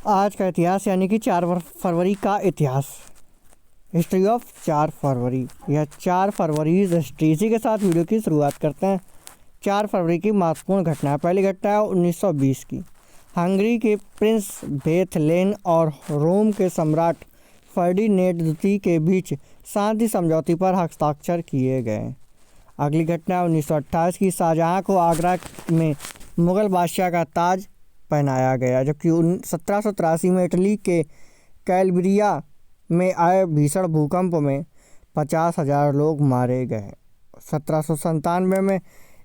आज का इतिहास यानी कि 4 फरवरी का इतिहास। हिस्ट्री ऑफ 4 फरवरी या 4 फरवरी हिस्ट्री। इसी के साथ वीडियो की शुरुआत करते हैं। 4 फरवरी की महत्वपूर्ण घटना। पहली घटना है 1920 की। हंगरी के प्रिंस बेथलेन और रोम के सम्राट फर्डिनेंड द्वितीय के बीच शांति समझौते पर हस्ताक्षर किए गए। अगली घटना है 1928 की। शाहजहां को आगरा में मुगल बादशाह का ताज पहनाया गया, जबकि 1783 में इटली के कैलब्रिया में आए भीषण भूकंप में 50,000 लोग मारे गए। 1797 में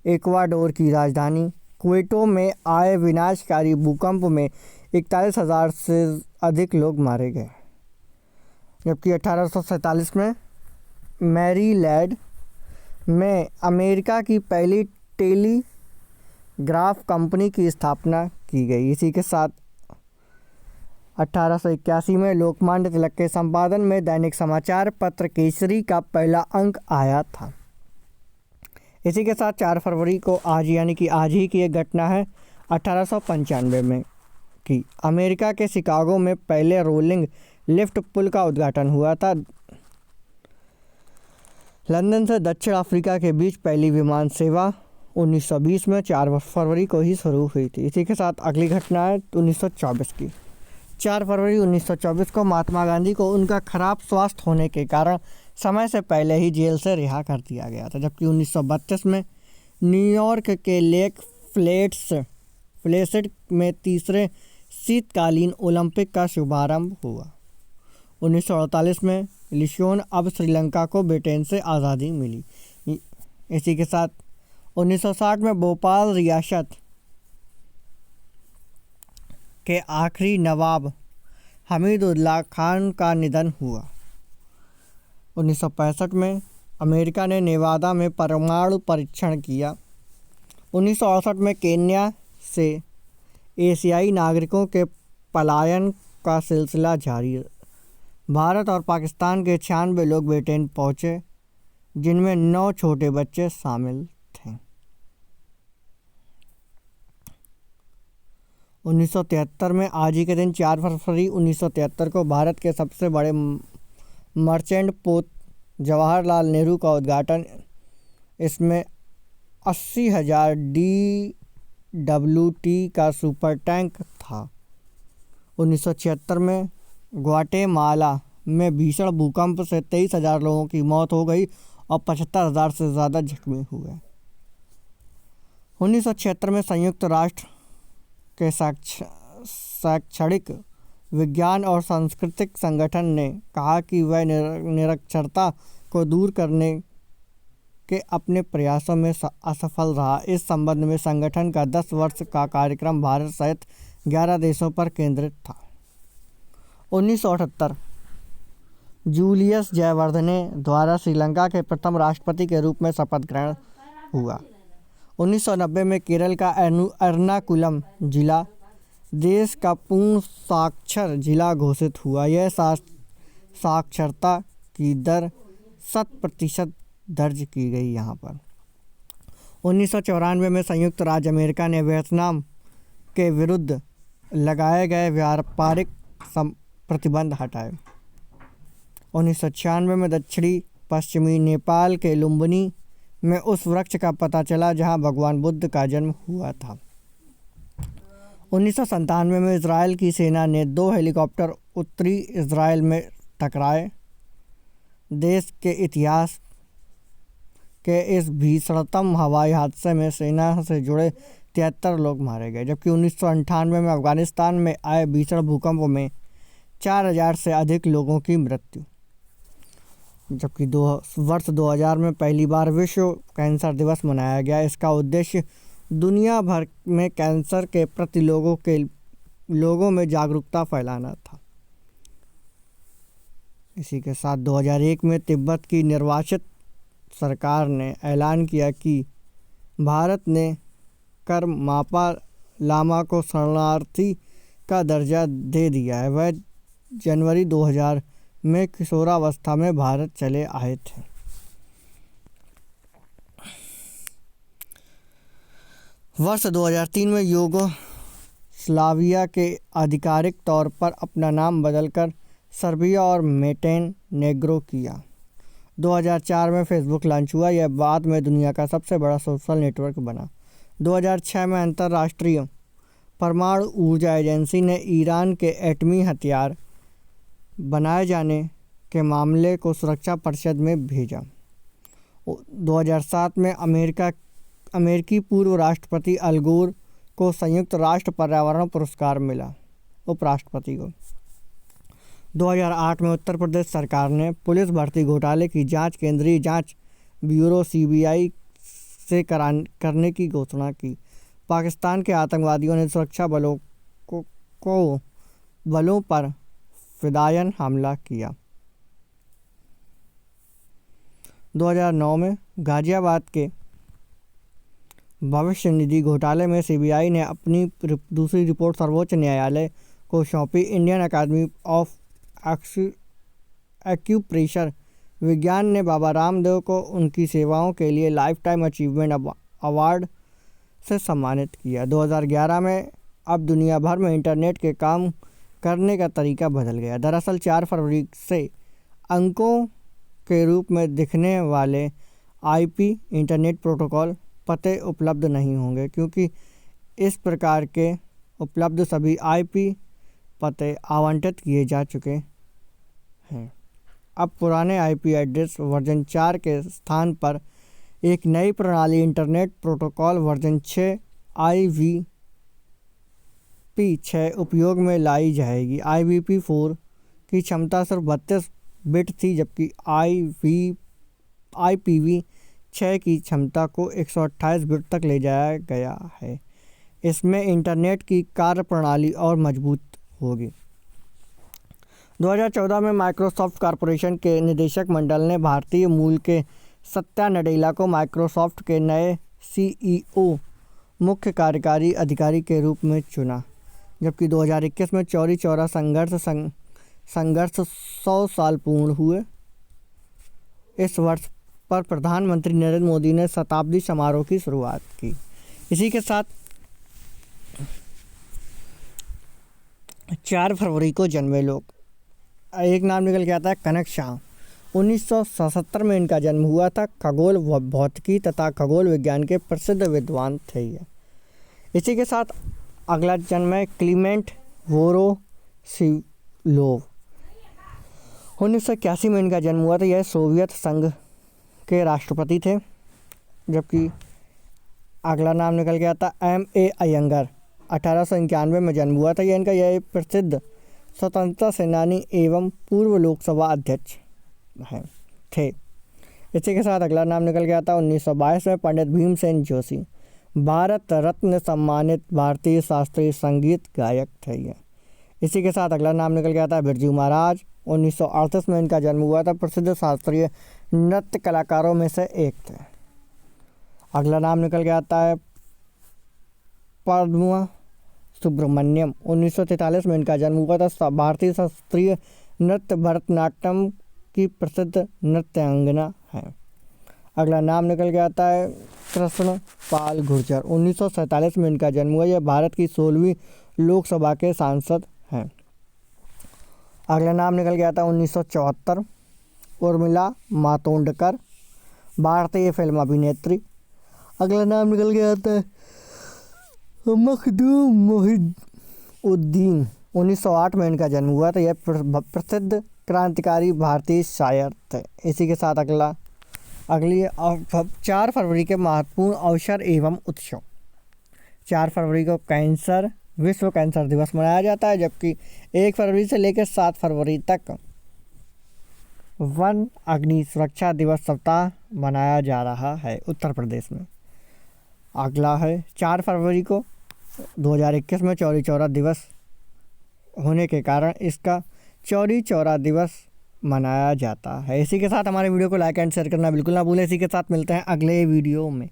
इक्वाडोर की राजधानी क्वेटो में आए विनाशकारी भूकंप में 41,000 से अधिक लोग मारे गए। जबकि 1847 में मैरीलैंड में अमेरिका की पहली टेलीग्राफ कंपनी की स्थापना की गई। इसी के साथ 1881 में लोकमान्य तिलक के संपादन में दैनिक समाचार पत्र केसरी का पहला अंक आया था। इसी के साथ 4 फरवरी को आज यानी कि आज ही की एक घटना है 1895 में कि अमेरिका के शिकागो में पहले रोलिंग लिफ्ट पुल का उद्घाटन हुआ था। लंदन से दक्षिण अफ्रीका के बीच पहली विमान सेवा 1920 में 4 फरवरी को ही शुरू हुई थी। इसी के साथ अगली घटना है 1924 की। 4 फरवरी 1924 को महात्मा गांधी को उनका खराब स्वास्थ्य होने के कारण समय से पहले ही जेल से रिहा कर दिया गया था। जबकि 1932 में न्यूयॉर्क के लेक प्लेसिड में तीसरे शीतकालीन ओलंपिक का शुभारंभ हुआ। 1948 में लियोन अब श्रीलंका को ब्रिटेन से आज़ादी मिली। इसी के साथ 1960 में भोपाल रियासत के आखिरी नवाब हमीदुल्लाह खान का निधन हुआ। 1965 में अमेरिका ने नेवादा में परमाणु परीक्षण किया। 1968 में केन्या से एशियाई नागरिकों के पलायन का सिलसिला जारी। भारत और पाकिस्तान के 96 लोग ब्रिटेन पहुंचे, जिनमें 9 छोटे बच्चे शामिल थे। 1973 में आज ही के दिन 4 फरवरी 1973 को भारत के सबसे बड़े मर्चेंट पोत जवाहरलाल नेहरू का उद्घाटन। इसमें 80,000 DWT का सुपर टैंक था। 1976 में ग्वाटेमाला में भीषण भूकंप से 23,000 लोगों की मौत हो गई और 75,000 से ज़्यादा जख्मी हुए। 1976 में संयुक्त राष्ट्र के शैक्षणिक विज्ञान और सांस्कृतिक संगठन ने कहा कि वह निरक्षरता को दूर करने के अपने प्रयासों में असफल रहा। इस संबंध में संगठन का 10 वर्ष का कार्यक्रम भारत सहित 11 देशों पर केंद्रित था। 1978 जूलियस जयवर्धने द्वारा श्रीलंका के प्रथम राष्ट्रपति के रूप में शपथ ग्रहण हुआ। 1990 में केरल का एर्नाकुलम जिला देश का पूर्ण साक्षर जिला घोषित हुआ। यह साक्षरता की दर 100% दर्ज की गई यहाँ पर। 1994 में संयुक्त राज्य अमेरिका ने वियतनाम के विरुद्ध लगाए गए व्यापारिक प्रतिबंध हटाए। 1996 में दक्षिणी पश्चिमी नेपाल के लुम्बिनी में उस वृक्ष का पता चला जहां भगवान बुद्ध का जन्म हुआ था। 1997 में इजराइल की सेना ने 2 हेलीकॉप्टर उत्तरी इजराइल में टकराए। देश के इतिहास के इस भीषणतम हवाई हादसे में सेना से जुड़े 73 लोग मारे गए। जबकि 1998 में अफगानिस्तान में आए भीषण भूकंप में 4,000 से अधिक लोगों की मृत्यु। जबकि वर्ष 2000 में पहली बार विश्व कैंसर दिवस मनाया गया। इसका उद्देश्य दुनिया भर में कैंसर के प्रति लोगों में जागरूकता फैलाना था। इसी के साथ 2001 में तिब्बत की निर्वासित सरकार ने ऐलान किया कि भारत ने करमापा लामा को शरणार्थी का दर्जा दे दिया है। वह जनवरी 2000 में किशोरावस्था में भारत चले आए थे। वर्ष 2003 में योगो स्लाविया के आधिकारिक तौर पर अपना नाम बदलकर सर्बिया और मोंटेनेग्रो किया। 2004 में फेसबुक लॉन्च हुआ। यह बाद में दुनिया का सबसे बड़ा सोशल नेटवर्क बना। 2006 में अंतर्राष्ट्रीय परमाणु ऊर्जा एजेंसी ने ईरान के एटमी हथियार बनाए जाने के मामले को सुरक्षा परिषद में भेजा। 2007 में अमेरिकी पूर्व राष्ट्रपति अल गोर को संयुक्त राष्ट्र पर्यावरण पुरस्कार मिला, उपराष्ट्रपति को। 2008 में उत्तर प्रदेश सरकार ने पुलिस भर्ती घोटाले की जांच केंद्रीय जांच ब्यूरो (सीबीआई) से करने की घोषणा की। पाकिस्तान के आतंकवादियों ने सुरक्षा बलों पर फिदायन हमला किया। 2009 में गाजियाबाद के भविष्य निधि घोटाले में सीबीआई ने अपनी दूसरी रिपोर्ट सर्वोच्च न्यायालय को सौंपी। इंडियन अकादमी ऑफ एक्यूप्रेशर विज्ञान ने बाबा रामदेव को उनकी सेवाओं के लिए लाइफ टाइम अचीवमेंट अवार्ड से सम्मानित किया। 2011 में अब दुनिया भर में इंटरनेट के काम करने का तरीका बदल गया। दरअसल 4 फरवरी से अंकों के रूप में दिखने वाले आईपी इंटरनेट प्रोटोकॉल पते उपलब्ध नहीं होंगे, क्योंकि इस प्रकार के उपलब्ध सभी आईपी पते आवंटित किए जा चुके हैं। अब पुराने आईपी एड्रेस वर्जन 4 के स्थान पर एक नई प्रणाली इंटरनेट प्रोटोकॉल वर्जन 6 IVP6 उपयोग में लाई जाएगी। IVP4 की क्षमता सिर्फ 32 बिट थी, जबकि IPv6 की क्षमता को 128 बिट तक ले जाया गया है। इसमें इंटरनेट की कार्यप्रणाली और मजबूत होगी। 2014 में माइक्रोसॉफ्ट कॉरपोरेशन के निदेशक मंडल ने भारतीय मूल के सत्या नडेला को माइक्रोसॉफ्ट के नए CEO मुख्य कार्यकारी अधिकारी के रूप में चुना, जबकि 2021 में चौरी चौरा संघर्ष 100 साल पूर्ण हुए। इस वर्ष पर प्रधानमंत्री नरेंद्र मोदी ने शताब्दी समारोह की शुरुआत की। इसी के साथ 4 फरवरी को जन्मे लोग, एक नाम निकल के आता है कनक शाह। 1977 में इनका जन्म हुआ था। खगोल भौतिकी तथा खगोल विज्ञान के प्रसिद्ध विद्वान थे ये। इसी के साथ अगला जन्म है क्लीमेंट वोरोशिलोव। 1981 में इनका जन्म हुआ था। यह सोवियत संघ के राष्ट्रपति थे। जबकि अगला नाम निकल के आता M.A. अयंगर। 1891 में जन्म हुआ था। यह प्रसिद्ध स्वतंत्रता सेनानी एवं पूर्व लोकसभा अध्यक्ष थे। इसी के साथ अगला नाम निकल गया था 1922 में पंडित भीमसेन जोशी, भारत रत्न सम्मानित भारतीय शास्त्रीय संगीत गायक थे ये। इसी के साथ अगला नाम निकल गया था बिरजू महाराज। 1938 में इनका जन्म हुआ था। प्रसिद्ध शास्त्रीय नृत्य कलाकारों में से एक थे। अगला नाम निकल के आता है पद्मा सुब्रमण्यम। 1943 में इनका जन्म हुआ था। भारतीय शास्त्रीय नृत्य भरतनाट्यम की प्रसिद्ध नृत्यांगना है। अगला नाम निकल के आता है कृष्ण पाल गुर्जर। 1947 में इनका जन्म हुआ। यह भारत की 16वीं लोकसभा के सांसद हैं। अगला नाम निकल के आता है 1974 उर्मिला मातोंडकर, भारतीय फिल्म अभिनेत्री। अगला नाम निकल के आता है मखदूम मोहिउद्दीन। 1908 में इनका जन्म हुआ था। यह प्रसिद्ध क्रांतिकारी भारतीय शायर थे। इसी के साथ अगली 4 फरवरी के महत्वपूर्ण अवसर एवं उत्सव। 4 फरवरी को विश्व कैंसर दिवस मनाया जाता है, जबकि 1 फरवरी से लेकर 7 फरवरी तक वन अग्नि सुरक्षा दिवस सप्ताह मनाया जा रहा है उत्तर प्रदेश में। अगला है 4 फरवरी को 2021 में चौरी चौरा दिवस होने के कारण इसका चौरी चौरा दिवस मनाया जाता है। इसी के साथ हमारे वीडियो को लाइक एंड शेयर करना बिल्कुल ना भूलें। इसी के साथ मिलते हैं अगले वीडियो में।